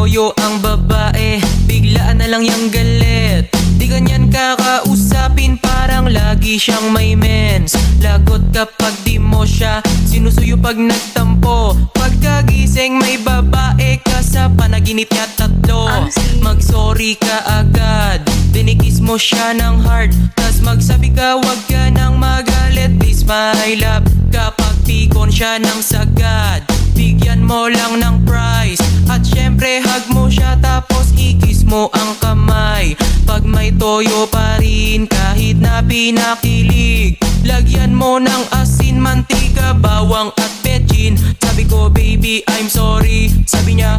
toyo ang babae, biglaan na lang yang galit. Di ganyan kakausapin, parang lagi siyang may mens. Lagot kapag di mo siya sinusuyo pag nagtampo. Pagkagising may babae ka sa panaginip niya tatlo. Mag-sorry ka agad, dinikis mo siya ng hard. Tas magsabi ka wag ka nang magalit, please my love. Kapag pikon siya ng sagad, bigyan mo lang ng price. At syempre hug mo siya tapos ikis mo ang kamay. Pag may toyo pa rin kahit na pinakilig, lagyan mo ng asin, mantika, bawang at betchin. Sabi ko baby I'm sorry, sabi niya